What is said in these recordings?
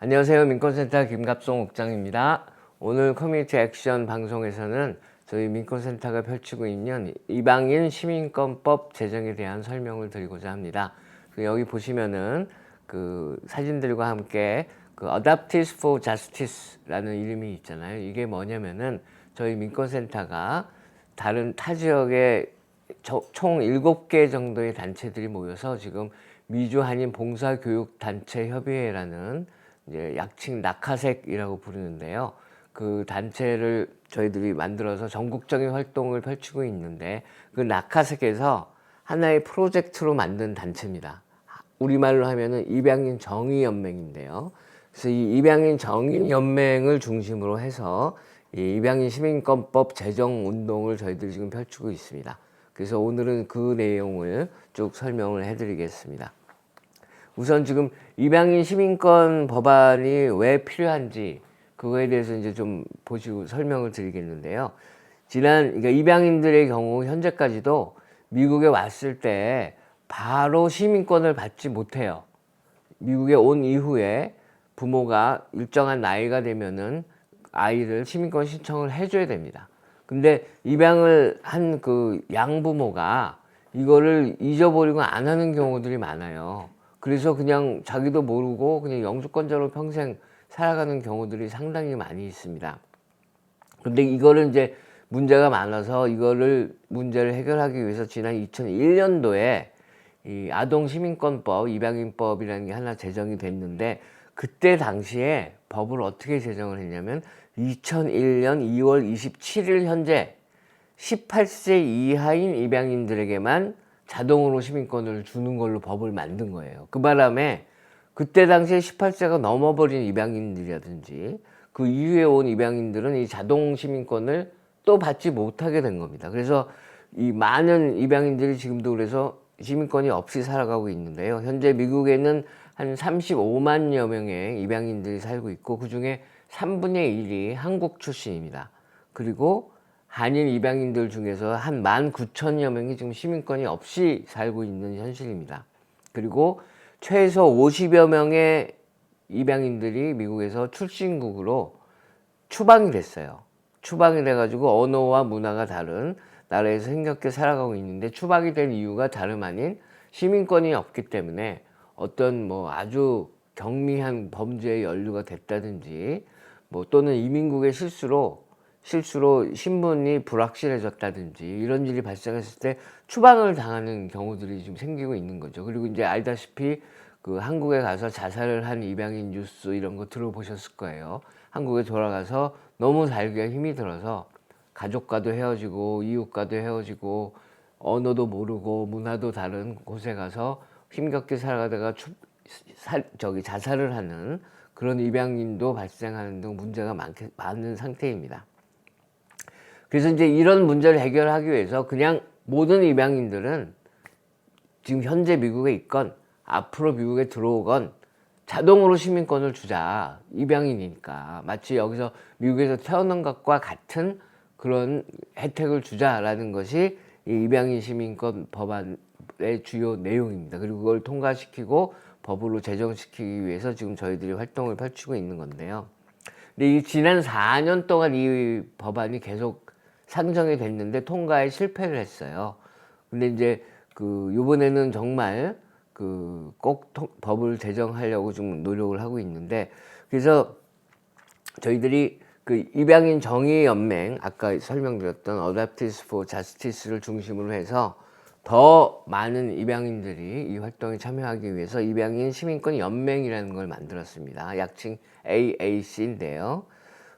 안녕하세요. 민권센터 김갑송 옥장입니다. 오늘 커뮤니티 액션 방송에서는 저희 민권센터가 펼치고 있는 이방인 시민권법 제정에 대한 설명을 드리고자 합니다. 여기 보시면은 그 사진들과 함께 그 Adoptees for Justice라는 이름이 있잖아요. 이게 뭐냐면은 저희 민권센터가 다른 타 지역의 총 7개 정도의 단체들이 모여서 지금 미주 한인 봉사교육단체 협의회라는 이제 약칭 낙하색이라고 부르는데요. 그 단체를 저희들이 만들어서 전국적인 활동을 펼치고 있는데 그 낙하색에서 하나의 프로젝트로 만든 단체입니다. 우리말로 하면은 입양인 정의연맹인데요. 그래서 이 입양인 정의연맹을 중심으로 해서 이 입양인 시민권법 제정 운동을 저희들이 지금 펼치고 있습니다. 그래서 오늘은 그 내용을 쭉 설명을 해드리겠습니다. 우선 지금 입양인 시민권 법안이 왜 필요한지 그거에 대해서 이제 좀 보시고 설명을 드리겠는데요. 그러니까 입양인들의 경우 현재까지도 미국에 왔을 때 바로 시민권을 받지 못해요. 미국에 온 이후에 부모가 일정한 나이가 되면은 아이를 시민권 신청을 해줘야 됩니다. 근데 입양을 한 그 양부모가 이거를 잊어버리고 안 하는 경우들이 많아요. 그래서 그냥 자기도 모르고 그냥 영주권자로 평생 살아가는 경우들이 상당히 많이 있습니다. 근데 이거를 이제 문제가 많아서 이거를 문제를 해결하기 위해서 지난 2001년도에 이 아동시민권법, 입양인법이라는 게 하나 제정이 됐는데 그때 당시에 법을 어떻게 제정을 했냐면 2001년 2월 27일 현재 18세 이하인 입양인들에게만 자동으로 시민권을 주는 걸로 법을 만든 거예요. 그 바람에 그때 당시에 18세가 넘어버린 입양인들이라든지 그 이후에 온 입양인들은 이 자동 시민권을 또 받지 못하게 된 겁니다. 그래서 이 많은 입양인들이 지금도 그래서 시민권이 없이 살아가고 있는데요. 현재 미국에는 한 35만여 명의 입양인들이 살고 있고 그 중에 3분의 1이 한국 출신입니다. 그리고 한인 입양인들 중에서 한 19,000여 명이 지금 시민권이 없이 살고 있는 현실입니다. 그리고 최소 50여 명의 입양인들이 미국에서 출신국으로 추방이 됐어요. 추방이 돼가지고 언어와 문화가 다른 나라에서 힘겹게 살아가고 있는데 추방이 된 이유가 다름 아닌 시민권이 없기 때문에 어떤 뭐 아주 경미한 범죄에 연루가 됐다든지 뭐 또는 이민국의 실수로 신분이 불확실해졌다든지 이런 일이 발생했을 때 추방을 당하는 경우들이 좀 생기고 있는 거죠. 그리고 이제 알다시피 그 한국에 가서 자살을 한 입양인 뉴스 이런 거 들어보셨을 거예요. 한국에 돌아가서 너무 살기가 힘이 들어서 가족과도 헤어지고 이웃과도 헤어지고 언어도 모르고 문화도 다른 곳에 가서 힘겹게 살아가다가 자살을 하는 그런 입양인도 발생하는 등 문제가 많은 상태입니다. 그래서 이제 이런 문제를 해결하기 위해서 그냥 모든 입양인들은 지금 현재 미국에 있건 앞으로 미국에 들어오건 자동으로 시민권을 주자. 입양인이니까. 마치 여기서 미국에서 태어난 것과 같은 그런 혜택을 주자라는 것이 이 입양인 시민권 법안의 주요 내용입니다. 그리고 그걸 통과시키고 법으로 제정시키기 위해서 지금 저희들이 활동을 펼치고 있는 건데요. 근데 이 지난 4년 동안 이 법안이 계속 상정이 됐는데 통과에 실패를 했어요. 근데 이제 요번에는 정말 꼭 법을 제정하려고 좀 노력을 하고 있는데 그래서 저희들이 입양인 정의연맹 아까 설명드렸던 Adoptees for Justice를 중심으로 해서 더 많은 입양인들이 이 활동에 참여하기 위해서 입양인 시민권 연맹이라는 걸 만들었습니다. 약칭 AAC인데요.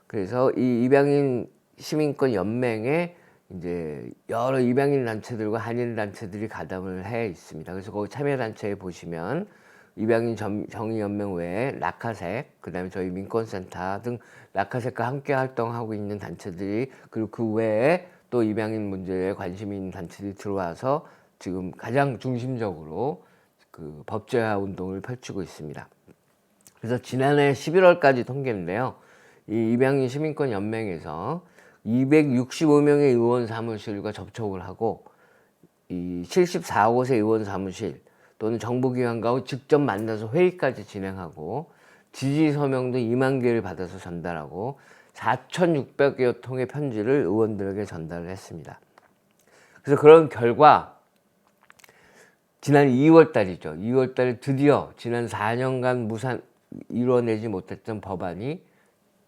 그래서 이 입양인 시민권 연맹에 이제 여러 입양인 단체들과 한인 단체들이 가담을 해 있습니다. 그래서 거기 참여 단체에 보시면 입양인 정의연맹 외에 낙하색, 그다음에 저희 민권센터 등 낙하색과 함께 활동하고 있는 단체들이 그리고 그 외에 또 입양인 문제에 관심이 있는 단체들이 들어와서 지금 가장 중심적으로 그 법제화 운동을 펼치고 있습니다. 그래서 지난해 11월까지 통계인데요. 이 입양인 시민권 연맹에서 265명의 의원 사무실과 접촉을 하고 이 74곳의 의원 사무실 또는 정부기관과 직접 만나서 회의까지 진행하고 지지 서명도 2만 개를 받아서 전달하고 4,600여 통의 편지를 의원들에게 전달을 했습니다. 그래서 그런 결과 지난 2월 달이죠. 2월 달에 드디어 지난 4년간 이뤄내지 못했던 법안이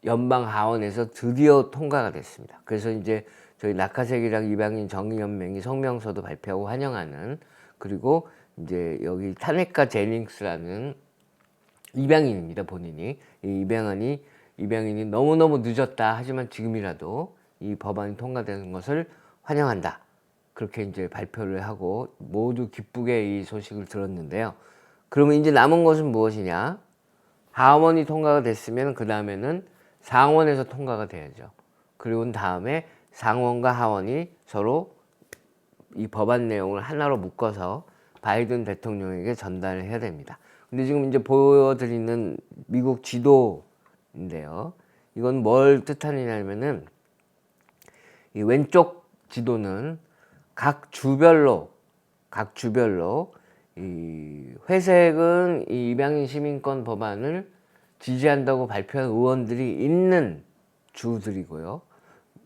연방 하원에서 드디어 통과가 됐습니다. 그래서 이제 저희 낙하색이랑 이방인 정의연맹이 성명서도 발표하고 환영하는, 그리고 이제 여기 타네카 제닝스라는 입양인입니다. 본인이 이 입양인이 너무너무 늦었다, 하지만 지금이라도 이 법안이 통과되는 것을 환영한다, 그렇게 이제 발표를 하고 모두 기쁘게 이 소식을 들었는데요. 그러면 이제 남은 것은 무엇이냐? 하원이 통과가 됐으면 그 다음에는 상원에서 통과가 돼야죠. 그리고 다음에 상원과 하원이 서로 이 법안 내용을 하나로 묶어서 바이든 대통령에게 전달을 해야 됩니다. 근데 지금 이제 보여드리는 미국 지도인데요. 이건 뭘 뜻하느냐면은 이 왼쪽 지도는 각 주별로 이 회색은 이 입양인 시민권 법안을 지지한다고 발표한 의원들이 있는 주들이고요.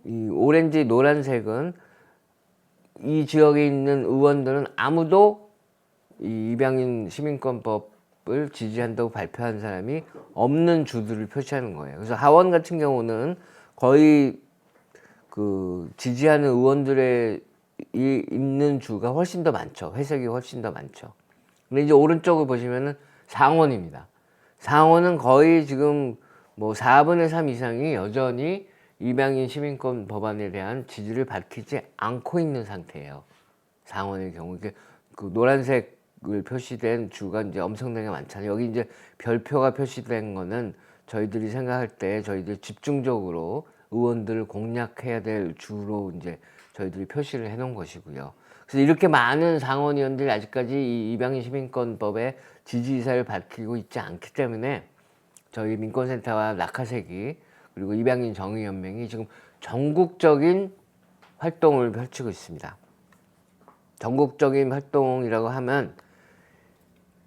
이 오렌지 노란색은 이 지역에 있는 의원들은 아무도 이 입양인 시민권법을 지지한다고 발표한 사람이 없는 주들을 표시하는 거예요. 그래서 하원 같은 경우는 거의 그 지지하는 의원들의 있는 주가 훨씬 더 많죠. 회색이 훨씬 더 많죠. 근데 이제 오른쪽을 보시면은 상원입니다. 상원은 거의 지금 뭐 4분의 3 이상이 여전히 입양인 시민권 법안에 대한 지지를 밝히지 않고 있는 상태예요. 상원의 경우 그 노란색을 표시된 주가 이제 엄청나게 많잖아요. 여기 이제 별표가 표시된 거는 저희들이 생각할 때 저희들 집중적으로 의원들을 공략해야 될 주로 이제 저희들이 표시를 해놓은 것이고요. 그래서 이렇게 많은 상원 의원들이 아직까지 이 입양인 시민권법에 지지 의사를 밝히고 있지 않기 때문에 저희 민권센터와 낙하색이 그리고 입양인 정의연맹이 지금 전국적인 활동을 펼치고 있습니다. 전국적인 활동이라고 하면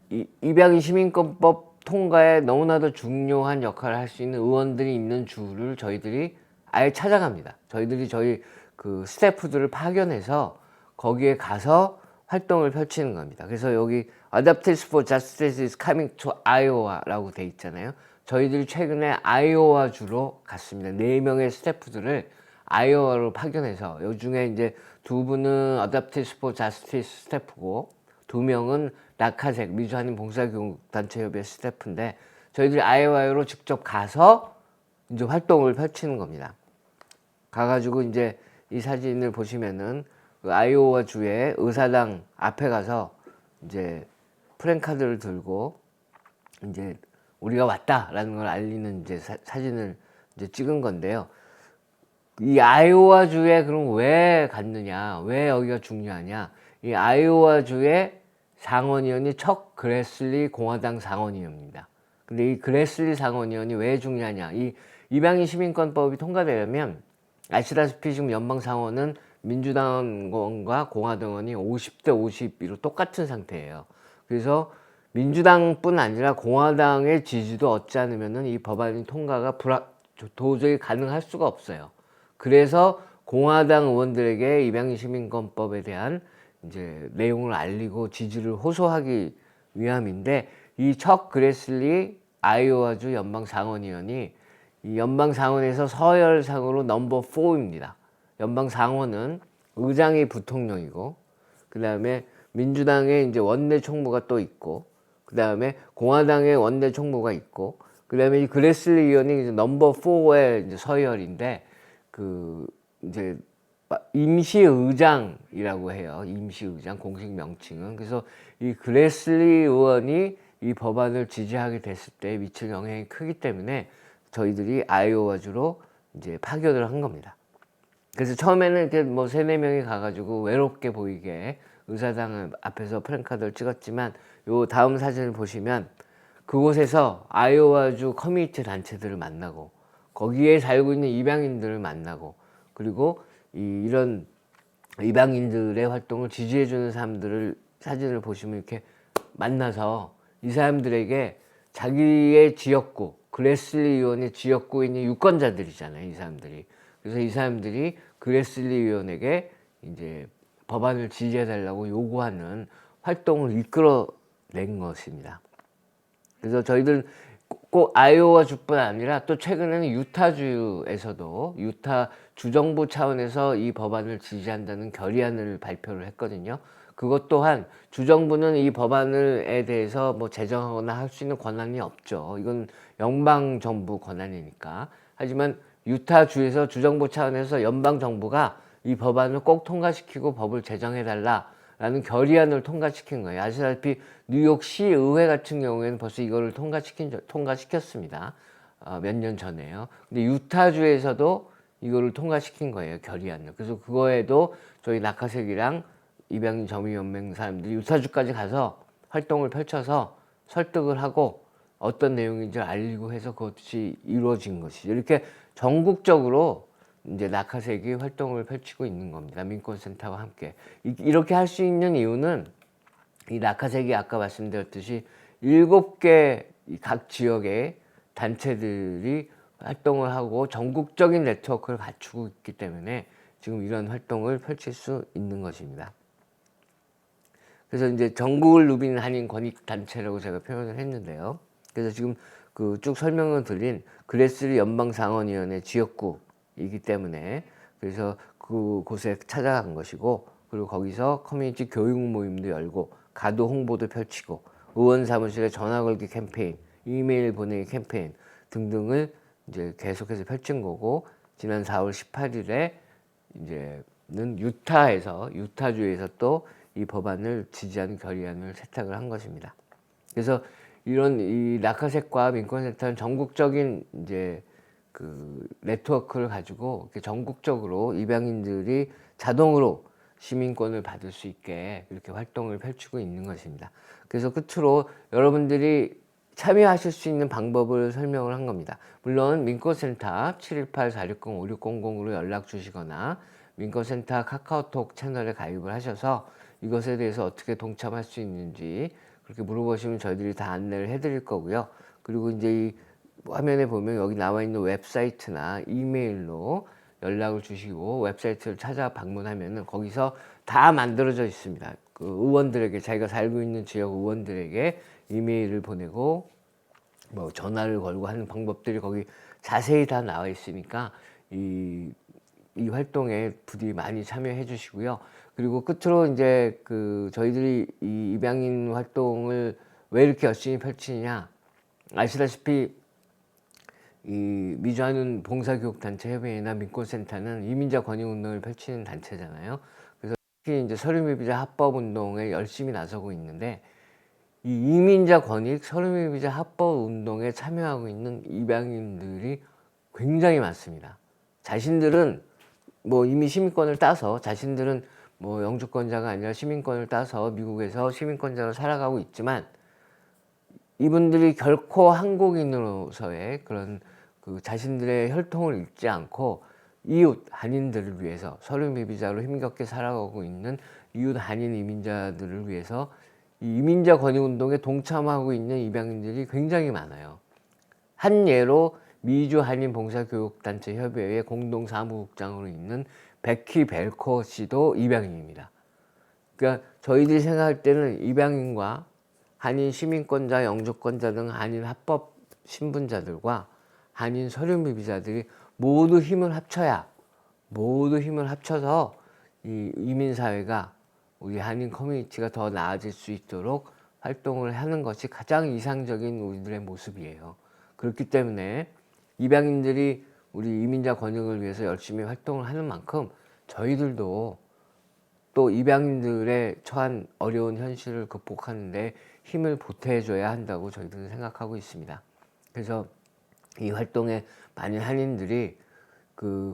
이 입양인 시민권법 통과에 너무나도 중요한 역할을 할 수 있는 의원들이 있는 주를 저희들이 아예 찾아갑니다. 저희들이 저희 그 스태프들을 파견해서 거기에 가서 활동을 펼치는 겁니다. 그래서 여기 Advocates for Justice is coming to Iowa라고 돼 있잖아요. 저희들이 최근에 아이오와 주로 갔습니다. 4명의 스태프들을 아이오와로 파견해서, 요 중에 이제 2분은 Advocates for Justice 스태프고 2명은 낙하색 미주한인 봉사교육단체협의 스태프인데, 저희들이 아이오와로 직접 가서 이제 활동을 펼치는 겁니다. 가가지고 이제 이 사진을 보시면은 그 아이오와 주의 의사당 앞에 가서 이제 프랜카드를 들고 이제 우리가 왔다라는 걸 알리는 이제 사진을 이제 찍은 건데요. 이 아이오와 주에 그럼 왜 갔느냐? 왜 여기가 중요하냐? 이 아이오와 주의 상원의원이 척 그래슬리 공화당 상원의원입니다. 근데 이 그래슬리 상원의원이 왜 중요하냐? 이 입양인 시민권법이 통과되려면 아시다시피 지금 연방 상원은 민주당원과 공화당원이 50대 52로 똑같은 상태예요. 그래서 민주당뿐 아니라 공화당의 지지도 얻지 않으면은 이 법안이 통과가 도저히 가능할 수가 없어요. 그래서 공화당 의원들에게 입양인 시민권법에 대한 이제 내용을 알리고 지지를 호소하기 위함인데, 이 척 그래슬리 아이오와주 연방 상원의원이 이 연방 상원에서 서열상으로 넘버 4입니다. 연방 상원은 의장이 부통령이고, 그 다음에 민주당의 이제 원내 총무가 또 있고, 그 다음에 공화당의 원내 총무가 있고, 그 다음에 이 그래슬리 의원이 이제 넘버 4의 이제 서열인데, 그 이제 임시의장이라고 해요. 임시의장 공식 명칭은. 그래서 이 그래슬리 의원이 이 법안을 지지하게 됐을 때 미칠 영향이 크기 때문에 저희들이 아이오와주로 이제 파견을 한 겁니다. 그래서 처음에는 이렇게 뭐 3-4명이 가가지고 외롭게 보이게 의사당 앞에서 프랜카드를 찍었지만, 요 다음 사진을 보시면 그곳에서 아이오와주 커뮤니티 단체들을 만나고, 거기에 살고 있는 입양인들을 만나고, 그리고 이런 입양인들의 활동을 지지해주는 사람들을 사진을 보시면 이렇게 만나서 이 사람들에게 자기의 지역구, 그레슬리 의원의 지역구에 있는 유권자들이잖아요, 이 사람들이. 그래서 이 사람들이 그레슬리 의원에게 이제 법안을 지지해달라고 요구하는 활동을 이끌어낸 것입니다. 그래서 저희들 꼭 아이오와 주뿐 아니라 또 최근에는 유타주에서도 유타 주정부 차원에서 이 법안을 지지한다는 결의안을 발표를 했거든요. 그것 또한 주정부는 이 법안에 대해서 뭐 제정하거나 할 수 있는 권한이 없죠. 이건 연방정부 권한이니까. 하지만 유타주에서 주정부 차원에서 연방정부가 이 법안을 꼭 통과시키고 법을 제정해달라라는 결의안을 통과시킨 거예요. 아시다시피 뉴욕시 의회 같은 경우에는 벌써 이거를 통과시켰습니다. 몇 년 전에요. 근데 유타주에서도 이거를 통과시킨 거예요, 결의안을. 그래서 그거에도 저희 낙하색이랑 입양인 점유연맹 사람들이 유타주까지 가서 활동을 펼쳐서 설득을 하고 어떤 내용인지를 알리고 해서 그것이 이루어진 것이죠. 이렇게 전국적으로 이제 낙하색이 활동을 펼치고 있는 겁니다. 민권센터와 함께. 이렇게 할 수 있는 이유는 이 낙하색이 아까 말씀드렸듯이 7개 각 지역의 단체들이 활동을 하고 전국적인 네트워크를 갖추고 있기 때문에 지금 이런 활동을 펼칠 수 있는 것입니다. 그래서 이제 전국을 누비는 한인 권익단체라고 제가 표현을 했는데요. 그래서 지금 그 쭉 설명을 드린 그레슬리 연방상원위원회 지역구이기 때문에 그래서 그곳에 찾아간 것이고, 그리고 거기서 커뮤니티 교육 모임도 열고 가도 홍보도 펼치고 의원 사무실에 전화 걸기 캠페인, 이메일 보내기 캠페인 등등을 이제 계속해서 펼친 거고, 지난 4월 18일에 이제는 유타주에서 또 이 법안을 지지하는 결의안을 채택을 한 것입니다. 그래서 이런 이 낙하색과 민권센터는 전국적인 이제 그 네트워크를 가지고 이렇게 전국적으로 입양인들이 자동으로 시민권을 받을 수 있게 이렇게 활동을 펼치고 있는 것입니다. 그래서 끝으로 여러분들이 참여하실 수 있는 방법을 설명을 한 겁니다. 물론 민권센터 718-460-5600으로 연락 주시거나 민권센터 카카오톡 채널에 가입을 하셔서 이것에 대해서 어떻게 동참할 수 있는지 그렇게 물어보시면 저희들이 다 안내를 해드릴 거고요. 그리고 이제 이 화면에 보면 여기 나와 있는 웹사이트나 이메일로 연락을 주시고 웹사이트를 찾아 방문하면은 거기서 다 만들어져 있습니다. 그 의원들에게, 자기가 살고 있는 지역 의원들에게 이메일을 보내고 뭐 전화를 걸고 하는 방법들이 거기 자세히 다 나와 있으니까 이 활동에 부디 많이 참여해 주시고요. 그리고 끝으로 이제 그 저희들이 이 입양인 활동을 왜 이렇게 열심히 펼치느냐, 아시다시피 이 미주한인 봉사교육단체 협의회나 민권센터는 이민자 권익운동을 펼치는 단체잖아요. 그래서 특히 이제 서류미비자 합법운동에 열심히 나서고 있는데, 이 이민자 권익 서류미비자 합법운동에 참여하고 있는 입양인들이 굉장히 많습니다. 자신들은 뭐 이미 시민권을 따서, 자신들은 뭐 영주권자가 아니라 시민권을 따서 미국에서 시민권자로 살아가고 있지만, 이분들이 결코 한국인으로서의 그런 그 자신들의 혈통을 잃지 않고 이웃 한인들을 위해서, 서류 미비자로 힘겹게 살아가고 있는 이웃 한인 이민자들을 위해서 이 이민자 권익운동에 동참하고 있는 입양인들이 굉장히 많아요. 한 예로 미주 한인 봉사교육단체 협의회 공동 사무국장으로 있는 베키 벨코 씨도 입양인입니다. 그러니까 저희들이 생각할 때는 입양인과 한인 시민권자, 영주권자 등 한인 합법 신분자들과 한인 서류 미비자들이 모두 힘을 합쳐서 이 이민사회가, 우리 한인 커뮤니티가 더 나아질 수 있도록 활동을 하는 것이 가장 이상적인 우리들의 모습이에요. 그렇기 때문에 입양인들이 우리 이민자 권익을 위해서 열심히 활동을 하는 만큼 저희들도 또 입양인들의 처한 어려운 현실을 극복하는 데 힘을 보태줘야 한다고 저희들은 생각하고 있습니다. 그래서 이 활동에 많은 한인들이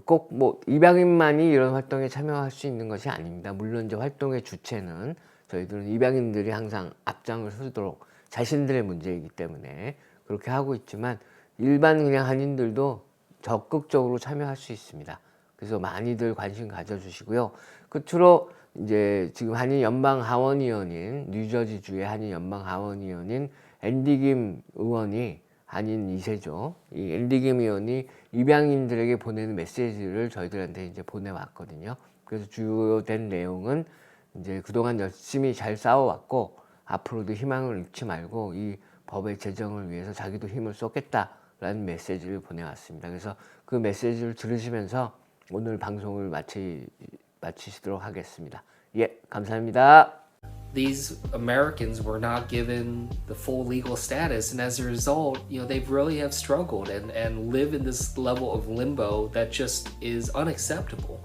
꼭 뭐 입양인만이 이런 활동에 참여할 수 있는 것이 아닙니다. 물론 이제 활동의 주체는 저희들은 입양인들이 항상 앞장을 서도록, 자신들의 문제이기 때문에 그렇게 하고 있지만 일반 그냥 한인들도 적극적으로 참여할 수 있습니다. 그래서 많이들 관심 가져주시고요. 끝으로 이제 지금 한인 연방 하원위원인, 뉴저지주의 한인 연방 하원위원인 앤디 김 의원이 아닌 이세죠. 이 앤디 김 의원이 입양인들에게 보내는 메시지를 저희들한테 이제 보내왔거든요. 그래서 주요된 내용은 이제 그동안 열심히 잘 싸워왔고 앞으로도 희망을 잃지 말고 이 법의 제정을 위해서 자기도 힘을 쏟겠다라는 메시지를 보내왔습니다. 그래서 그 메시지를 들으시면서 오늘 방송을 마치시도록 하겠습니다. 예, 감사합니다. These Americans were not given the full legal status, and as a result, they really have struggled and live in this level of limbo that just is unacceptable,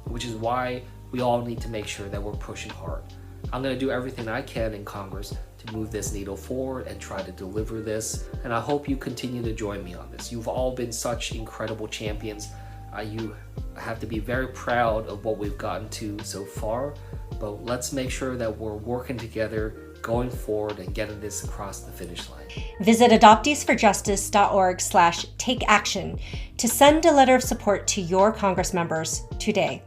which is why we all need to make sure that we're pushing hard. I'm going to do everything I can in Congress to move this needle forward and try to deliver this, and I hope you continue to join me on this. You've all been such incredible champions. You have to be very proud of what we've gotten to so far, but let's make sure that we're working together going forward and getting this across the finish line. Visit adopteesforjustice.org/takeaction to send a letter of support to your Congress members today.